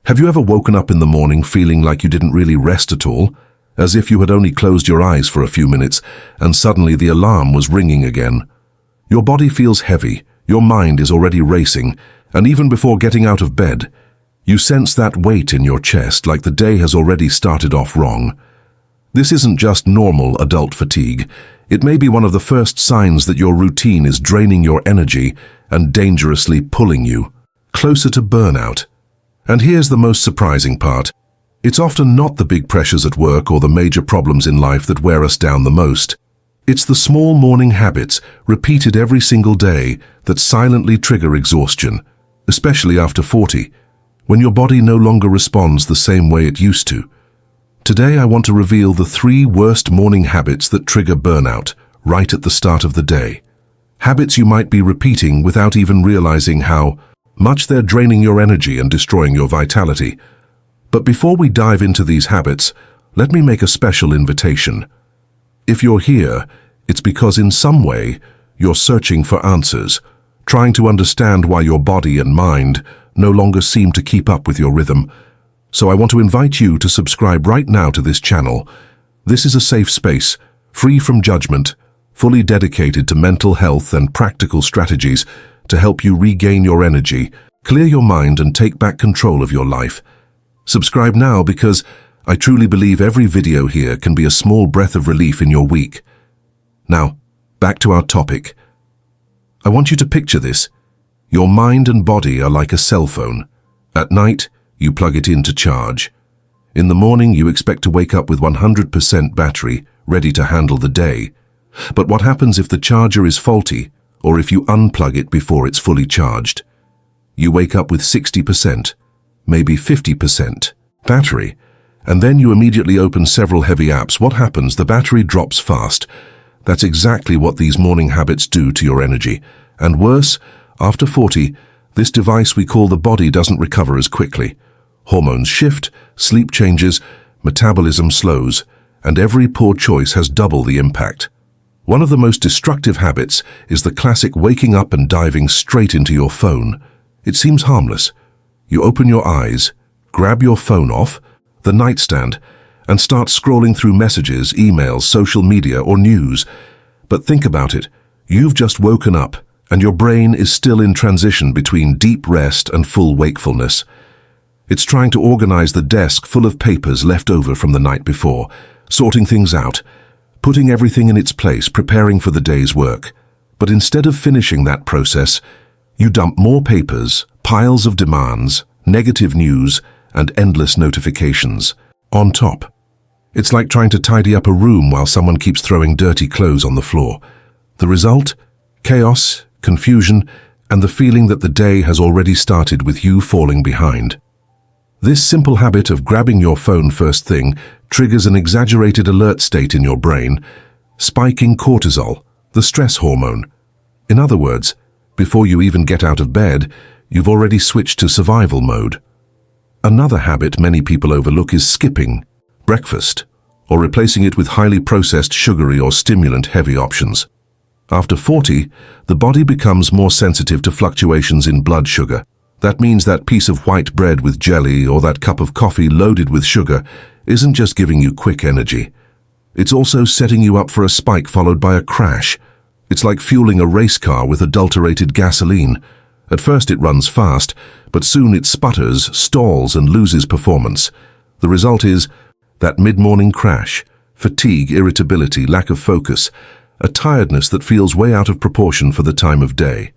Have you ever woken up in the morning feeling like you didn't really rest at all? As if you had only closed your eyes for a few minutes and suddenly the alarm was ringing again. Your body feels heavy, your mind is already racing, and even before getting out of bed, you sense that weight in your chest like the day has already started off wrong. This isn't just normal adult fatigue. It may be one of the first signs that your routine is draining your energy and dangerously pulling you closer to burnout. And here's the most surprising part. It's often not the big pressures at work or the major problems in life that wear us down the most. It's the small morning habits, repeated every single day, that silently trigger exhaustion, especially after 40, when your body no longer responds the same way it used to. Today I want to reveal the 3 worst morning habits that trigger burnout right at the start of the day. Habits you might be repeating without even realizing how much they're draining your energy and destroying your vitality. But before we dive into these habits, let me make a special invitation. If you're here, it's because in some way you're searching for answers, trying to understand why your body and mind no longer seem to keep up with your rhythm. So I want to invite you to subscribe right now to this channel. This is a safe space, free from judgment, fully dedicated to mental health and practical strategies to help you regain your energy, clear your mind, and take back control of your life. Subscribe now because I truly believe every video here can be a small breath of relief in your week. Now, back to our topic. I want you to picture this. Your mind and body are like a cell phone. At night, you plug it in to charge. In the morning, you expect to wake up with 100% battery, ready to handle the day. But what happens if the charger is faulty, or if you unplug it before it's fully charged? You wake up with 60%, maybe 50% battery, and then you immediately open several heavy apps. What happens? The battery drops fast. That's exactly what these morning habits do to your energy. And worse, after 40, this device we call the body doesn't recover as quickly. Hormones shift, sleep changes, metabolism slows, and every poor choice has double the impact. One of the most destructive habits is the classic waking up and diving straight into your phone. It seems harmless. You open your eyes, grab your phone off the nightstand, and start scrolling through messages, emails, social media, or news. But think about it. You've just woken up, and your brain is still in transition between deep rest and full wakefulness. It's trying to organize the desk full of papers left over from the night before, sorting things out, putting everything in its place, preparing for the day's work. But instead of finishing that process, you dump more papers, piles of demands, negative news, and endless notifications on top. It's like trying to tidy up a room while someone keeps throwing dirty clothes on the floor. The result? Chaos, confusion, and the feeling that the day has already started with you falling behind. This simple habit of grabbing your phone first thing triggers an exaggerated alert state in your brain, spiking cortisol, the stress hormone. In other words, before you even get out of bed, you've already switched to survival mode. Another habit many people overlook is skipping breakfast, or replacing it with highly processed, sugary, or stimulant-heavy options. After 40, the body becomes more sensitive to fluctuations in blood sugar. That means that piece of white bread with jelly or that cup of coffee loaded with sugar isn't just giving you quick energy. It's also setting you up for a spike followed by a crash. It's like fueling a race car with adulterated gasoline. At first it runs fast, but soon it sputters, stalls, and loses performance. The result is that mid-morning crash, fatigue, irritability, lack of focus, a tiredness that feels way out of proportion for the time of day.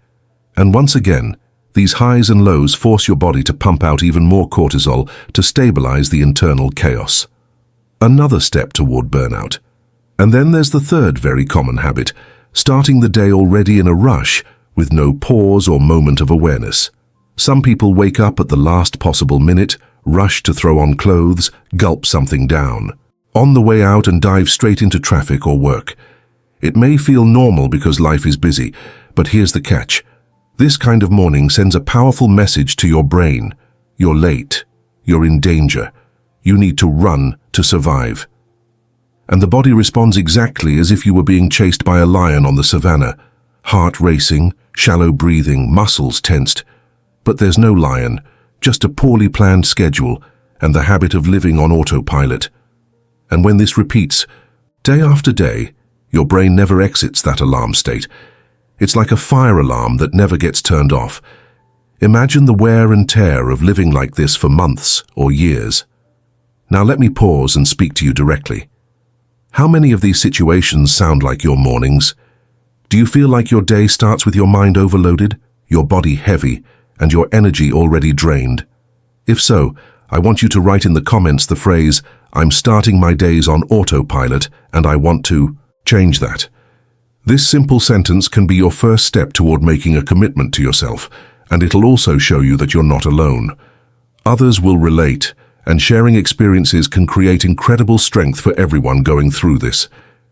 And once again, these highs and lows force your body to pump out even more cortisol to stabilize the internal chaos. Another step toward burnout. And then there's the third very common habit, starting the day already in a rush with no pause or moment of awareness. Some people wake up at the last possible minute, rush to throw on clothes, gulp something down, on the way out and dive straight into traffic or work. It may feel normal because life is busy, but here's the catch. This kind of morning sends a powerful message to your brain. You're late. You're in danger. You need to run to survive. And the body responds exactly as if you were being chased by a lion on the savannah. Heart racing, shallow breathing, muscles tensed. But there's no lion. just a poorly planned schedule and the habit of living on autopilot. And when this repeats, day after day, your brain never exits that alarm state. It's like a fire alarm that never gets turned off. Imagine the wear and tear of living like this for months or years. Now let me pause and speak to you directly. How many of these situations sound like your mornings? Do you feel like your day starts with your mind overloaded, your body heavy, and your energy already drained? If so, I want you to write in the comments the phrase, "I'm starting my days on autopilot and I want to change that." This simple sentence can be your first step toward making a commitment to yourself, and it'll also show you that you're not alone. Others will relate, and sharing experiences can create incredible strength for everyone going through this.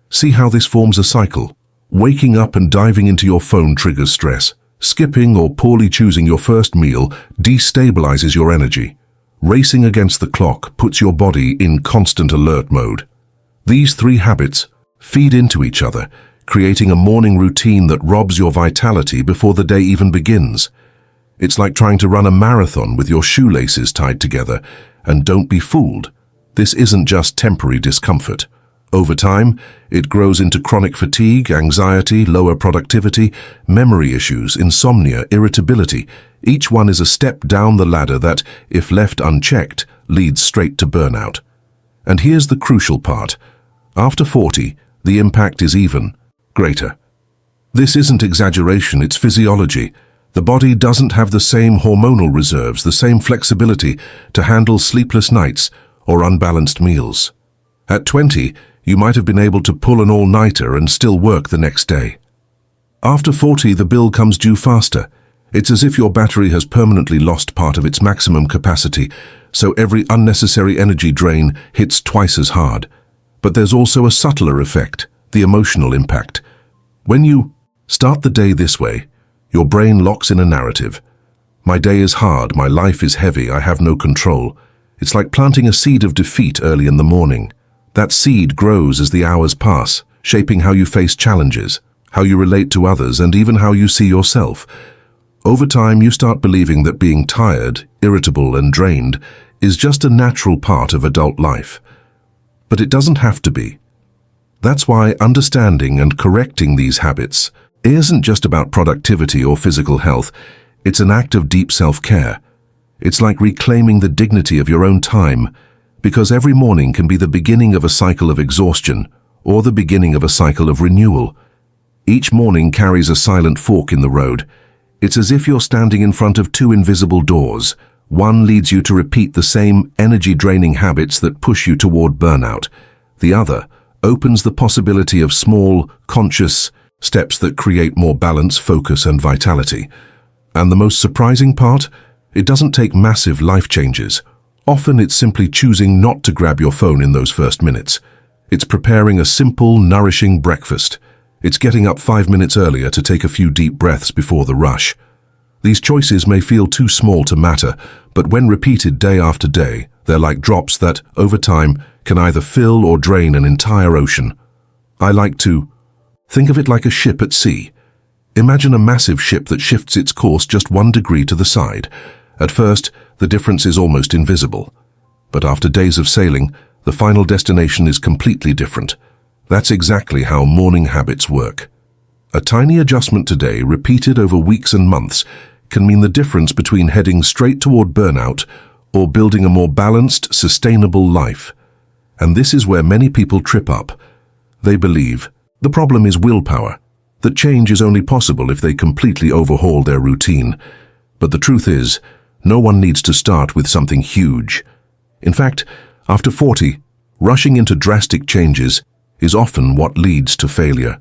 See how this forms a cycle. Waking up and diving into your phone triggers stress. Skipping or poorly choosing your first meal destabilizes your energy. Racing against the clock puts your body in constant alert mode. These three habits feed into each other, creating a morning routine that robs your vitality before the day even begins. It's like trying to run a marathon with your shoelaces tied together, and don't be fooled. This isn't just temporary discomfort. Over time, it grows into chronic fatigue, anxiety, lower productivity, memory issues, insomnia, irritability. Each one is a step down the ladder that, if left unchecked, leads straight to burnout. And here's the crucial part. After 40, the impact is even greater. This isn't exaggeration, it's physiology. The body doesn't have the same hormonal reserves, the same flexibility to handle sleepless nights or unbalanced meals. At 20, you might have been able to pull an all-nighter and still work the next day. After 40, the bill comes due faster. It's as if your battery has permanently lost part of its maximum capacity, so every unnecessary energy drain hits twice as hard. But there's also a subtler effect, the emotional impact. When you start the day this way, your brain locks in a narrative. My day is hard, my life is heavy, I have no control. It's like planting a seed of defeat early in the morning. That seed grows as the hours pass, shaping how you face challenges, how you relate to others, and even how you see yourself. Over time, you start believing that being tired, irritable, and drained is just a natural part of adult life. But it doesn't have to be. That's why understanding and correcting these habits isn't just about productivity or physical health. It's an act of deep self-care. It's like reclaiming the dignity of your own time, because every morning can be the beginning of a cycle of exhaustion or the beginning of a cycle of renewal. Each morning carries a silent fork in the road. It's as if you're standing in front of two invisible doors. One leads you to repeat the same energy-draining habits that push you toward burnout. The other opens the possibility of small, conscious steps that create more balance, focus, and vitality. And the most surprising part? It doesn't take massive life changes. Often it's simply choosing not to grab your phone in those first minutes. It's preparing a simple, nourishing breakfast. It's getting up 5 minutes earlier to take a few deep breaths before the rush. These choices may feel too small to matter, but when repeated day after day, they're like drops that, over time, can either fill or drain an entire ocean. I like to think of it like a ship at sea. Imagine a massive ship that shifts its course just 1 degree to the side. At first, the difference is almost invisible. But after days of sailing, the final destination is completely different. That's exactly how morning habits work. A tiny adjustment today, repeated over weeks and months, can mean the difference between heading straight toward burnout or building a more balanced, sustainable life. And this is where many people trip up. They believe the problem is willpower, that change is only possible if they completely overhaul their routine. But the truth is, no one needs to start with something huge. In fact, after 40, rushing into drastic changes is often what leads to failure.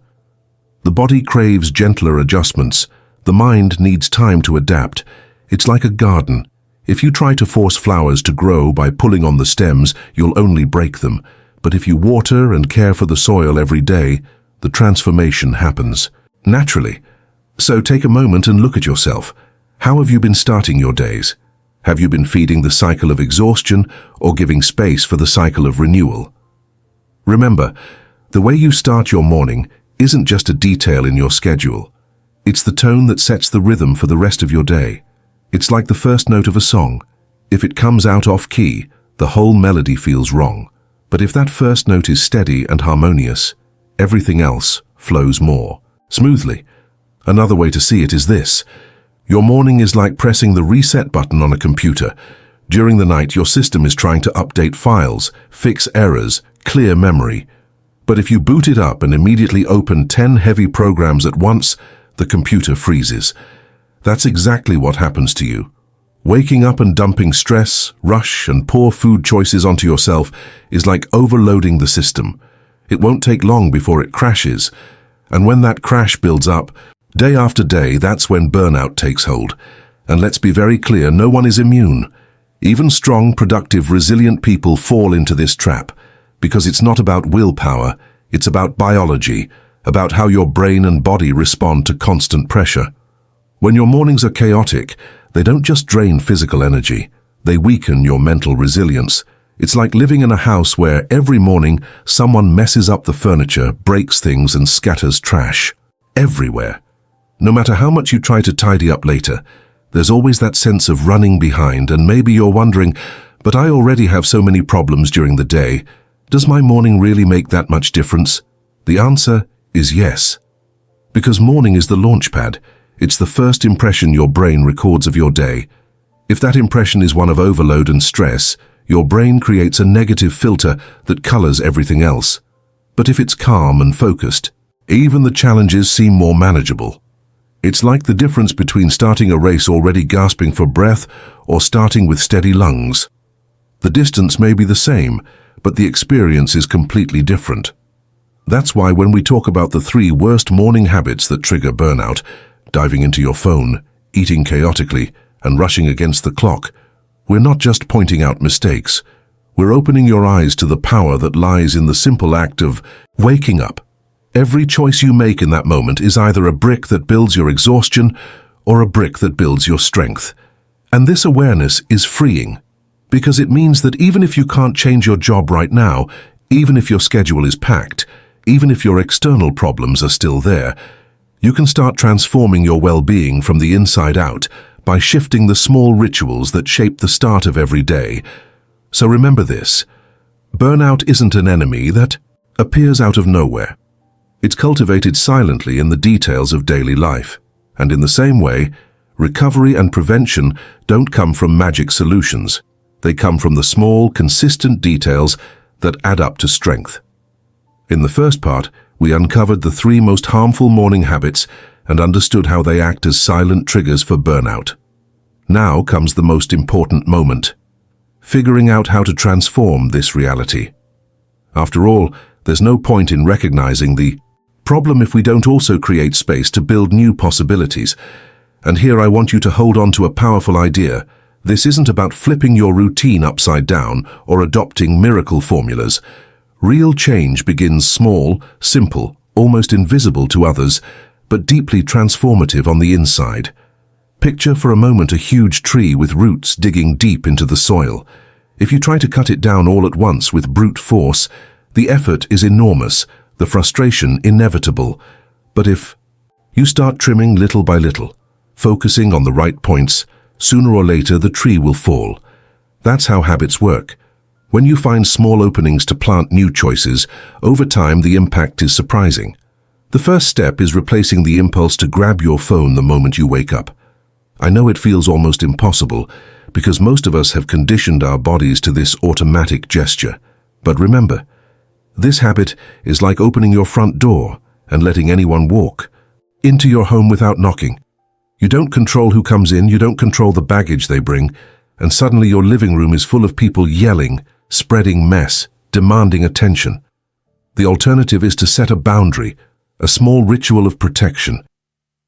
The body craves gentler adjustments. The mind needs time to adapt. It's like a garden. If you try to force flowers to grow by pulling on the stems, you'll only break them. But if you water and care for the soil every day, the transformation happens naturally. So take a moment and look at yourself. How have you been starting your days? Have you been feeding the cycle of exhaustion or giving space for the cycle of renewal? Remember, the way you start your morning isn't just a detail in your schedule. It's the tone that sets the rhythm for the rest of your day. It's like the first note of a song. If it comes out off key, the whole melody feels wrong. But if that first note is steady and harmonious, everything else flows more smoothly. Another way to see it is this. Your morning is like pressing the reset button on a computer. During the night, your system is trying to update files, fix errors, clear memory. But if you boot it up and immediately open 10 heavy programs at once, the computer freezes. That's exactly what happens to you. Waking up and dumping stress, rush, and poor food choices onto yourself is like overloading the system. It won't take long before it crashes. And when that crash builds up, day after day, that's when burnout takes hold. And let's be very clear, no one is immune. Even strong, productive, resilient people fall into this trap. Because it's not about willpower, it's about biology, about how your brain and body respond to constant pressure. When your mornings are chaotic, they don't just drain physical energy, they weaken your mental resilience. It's like living in a house where every morning someone messes up the furniture, breaks things, and scatters trash. Everywhere. No matter how much you try to tidy up later, there's always that sense of running behind, and maybe you're wondering, but I already have so many problems during the day. Does my morning really make that much difference? The answer is yes. Because morning is the launch pad. It's the first impression your brain records of your day. If that impression is one of overload and stress, your brain creates a negative filter that colors everything else. But if it's calm and focused, even the challenges seem more manageable. It's like the difference between starting a race already gasping for breath or starting with steady lungs. The distance may be the same, but the experience is completely different. That's why when we talk about the 3 worst morning habits that trigger burnout, diving into your phone, eating chaotically, and rushing against the clock, we're not just pointing out mistakes. We're opening your eyes to the power that lies in the simple act of waking up. Every choice you make in that moment is either a brick that builds your exhaustion or a brick that builds your strength. And this awareness is freeing, because it means that even if you can't change your job right now, even if your schedule is packed, even if your external problems are still there, you can start transforming your well-being from the inside out by shifting the small rituals that shape the start of every day. So remember this: burnout isn't an enemy that appears out of nowhere. It's cultivated silently in the details of daily life. And in the same way, recovery and prevention don't come from magic solutions. They come from the small, consistent details that add up to strength. In the first part, we uncovered the 3 most harmful morning habits and understood how they act as silent triggers for burnout. Now comes the most important moment: figuring out how to transform this reality. After all, there's no point in recognizing the problem if we don't also create space to build new possibilities. And here I want you to hold on to a powerful idea. This isn't about flipping your routine upside down or adopting miracle formulas. Real change begins small, simple, almost invisible to others, but deeply transformative on the inside. Picture for a moment a huge tree with roots digging deep into the soil. If you try to cut it down all at once with brute force, the effort is enormous, the frustration inevitable. But if you start trimming little by little, focusing on the right points, sooner or later the tree will fall. That's how habits work. When you find small openings to plant new choices, over time the impact is surprising. The first step is replacing the impulse to grab your phone the moment you wake up. I know it feels almost impossible, because most of us have conditioned our bodies to this automatic gesture. But remember, this habit is like opening your front door and letting anyone walk into your home without knocking. You don't control who comes in, you don't control the baggage they bring, and suddenly your living room is full of people yelling, spreading mess, demanding attention. The alternative is to set a boundary, a small ritual of protection.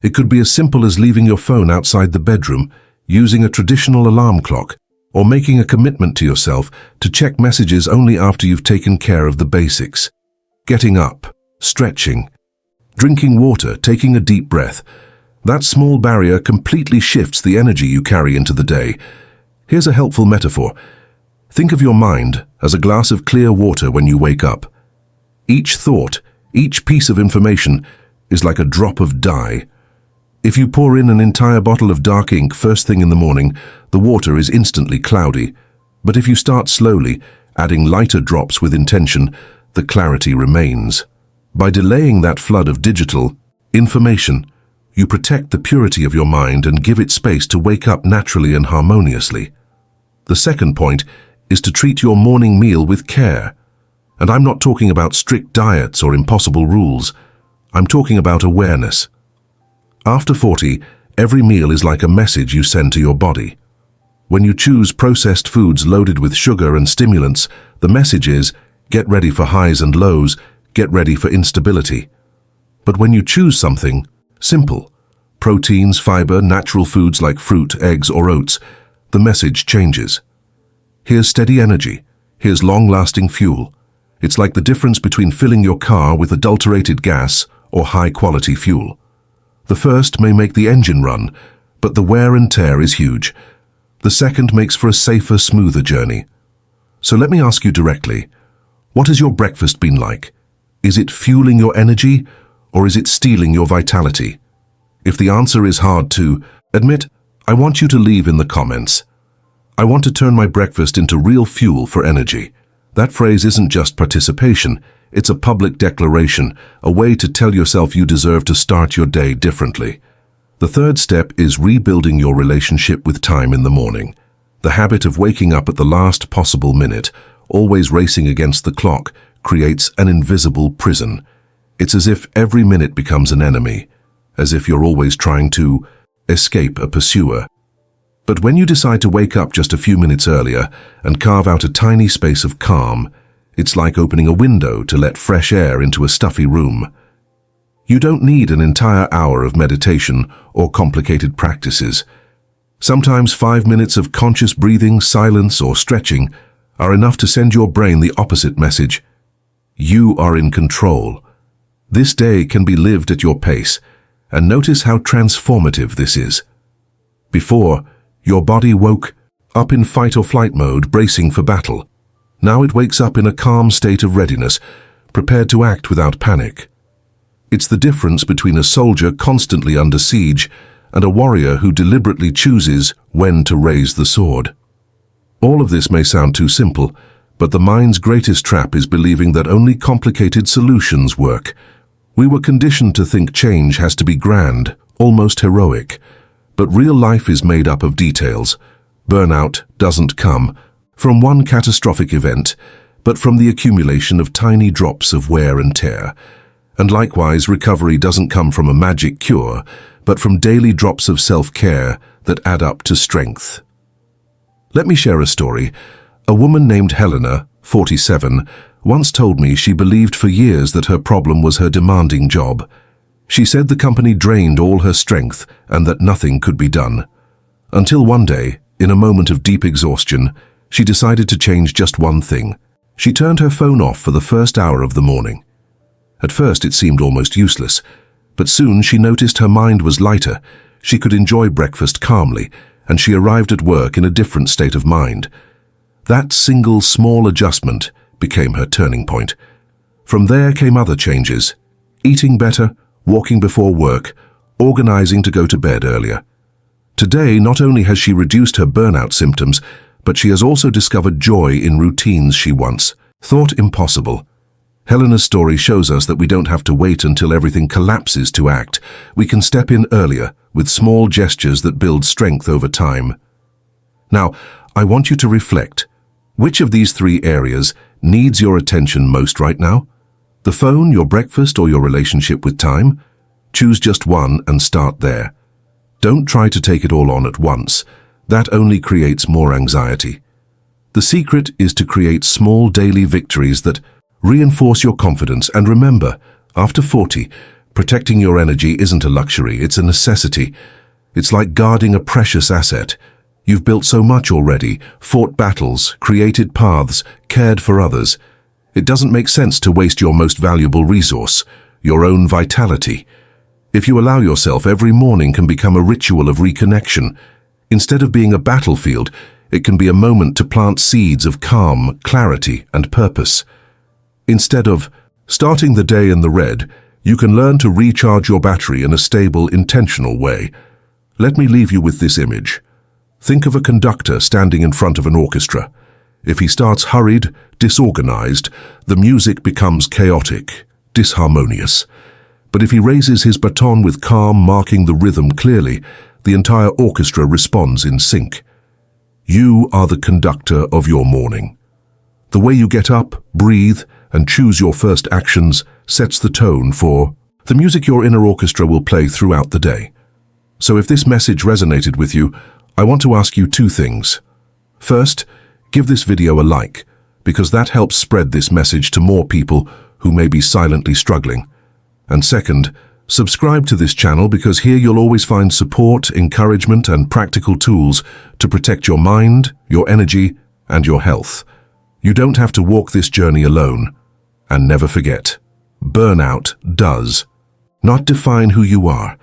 It could be as simple as leaving your phone outside the bedroom, using a traditional alarm clock, or making a commitment to yourself to check messages only after you've taken care of the basics. Getting up, stretching, drinking water, taking a deep breath. That small barrier completely shifts the energy you carry into the day. Here's a helpful metaphor. Think of your mind as a glass of clear water when you wake up. Each thought, each piece of information is like a drop of dye. If you pour in an entire bottle of dark ink first thing in the morning, the water is instantly cloudy. But if you start slowly, adding lighter drops with intention, the clarity remains. By delaying that flood of digital information, you protect the purity of your mind and give it space to wake up naturally and harmoniously. The second point is to treat your morning meal with care. And I'm not talking about strict diets or impossible rules. I'm talking about awareness. After 40, every meal is like a message you send to your body. When you choose processed foods loaded with sugar and stimulants, the message is, get ready for highs and lows, get ready for instability. But when you choose something simple, proteins, fiber, natural foods like fruit, eggs, or oats, the message changes. Here's steady energy. Here's long-lasting fuel. It's like the difference between filling your car with adulterated gas or high-quality fuel. The first may make the engine run, but the wear and tear is huge. The second makes for a safer, smoother journey. So let me ask you directly, what has your breakfast been like? Is it fueling your energy, or is it stealing your vitality? If the answer is hard to admit, I want you to leave in the comments. I want to turn my breakfast into real fuel for energy. That phrase isn't just participation, it's a public declaration, a way to tell yourself you deserve to start your day differently. The third step is rebuilding your relationship with time in the morning. The habit of waking up at the last possible minute, always racing against the clock, creates an invisible prison. It's as if every minute becomes an enemy, as if you're always trying to escape a pursuer. But when you decide to wake up just a few minutes earlier and carve out a tiny space of calm, it's like opening a window to let fresh air into a stuffy room. You don't need an entire hour of meditation or complicated practices. Sometimes 5 minutes of conscious breathing, silence, or stretching are enough to send your brain the opposite message. You are in control. This day can be lived at your pace, and notice how transformative this is. Before, your body woke up in fight or flight mode, bracing for battle. Now it wakes up in a calm state of readiness, prepared to act without panic. It's the difference between a soldier constantly under siege and a warrior who deliberately chooses when to raise the sword. All of this may sound too simple, but the mind's greatest trap is believing that only complicated solutions work. We were conditioned to think change has to be grand, almost heroic. But real life is made up of details. Burnout doesn't come from one catastrophic event, but from the accumulation of tiny drops of wear and tear. And likewise, recovery doesn't come from a magic cure, but from daily drops of self-care that add up to strength. Let me share a story. A woman named Helena, 47, once told me she believed for years that her problem was her demanding job. She said the company drained all her strength and that nothing could be done. Until one day, in a moment of deep exhaustion, she decided to change just one thing. She turned her phone off for the first hour of the morning. At first it seemed almost useless, but soon she noticed her mind was lighter, she could enjoy breakfast calmly, and she arrived at work in a different state of mind. That single small adjustment became her turning point. From there came other changes: eating better, walking before work, organizing to go to bed earlier. Today, not only has she reduced her burnout symptoms, but she has also discovered joy in routines she once thought impossible. Helena's story shows us that we don't have to wait until everything collapses to act. We can step in earlier with small gestures that build strength over time. Now, I want you to reflect. Which of these 3 areas needs your attention most right now? The phone, your breakfast, or your relationship with time? Choose just one and start there. Don't try to take it all on at once. That only creates more anxiety. The secret is to create small daily victories that reinforce your confidence. And remember, after 40, protecting your energy isn't a luxury, it's a necessity. It's like guarding a precious asset. You've built so much already, fought battles, created paths, cared for others. It doesn't make sense to waste your most valuable resource, your own vitality. If you allow yourself, every morning can become a ritual of reconnection. Instead of being a battlefield, it can be a moment to plant seeds of calm, clarity, and purpose. Instead of starting the day in the red, you can learn to recharge your battery in a stable, intentional way. Let me leave you with this image. Think of a conductor standing in front of an orchestra. If he starts hurried, disorganized, the music becomes chaotic, disharmonious. But if he raises his baton with calm, marking the rhythm clearly, the entire orchestra responds in sync. You are the conductor of your morning. The way you get up, breathe, and choose your first actions sets the tone for the music your inner orchestra will play throughout the day. So if this message resonated with you, I want to ask you two things. First, give this video a like, because that helps spread this message to more people who may be silently struggling. And second, subscribe to this channel because here you'll always find support, encouragement, and practical tools to protect your mind, your energy, and your health. You don't have to walk this journey alone. And never forget, burnout does not define who you are.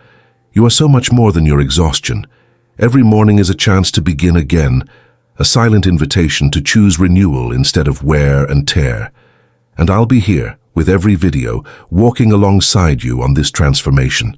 You are so much more than your exhaustion. Every morning is a chance to begin again, a silent invitation to choose renewal instead of wear and tear. And I'll be here with every video, walking alongside you on this transformation.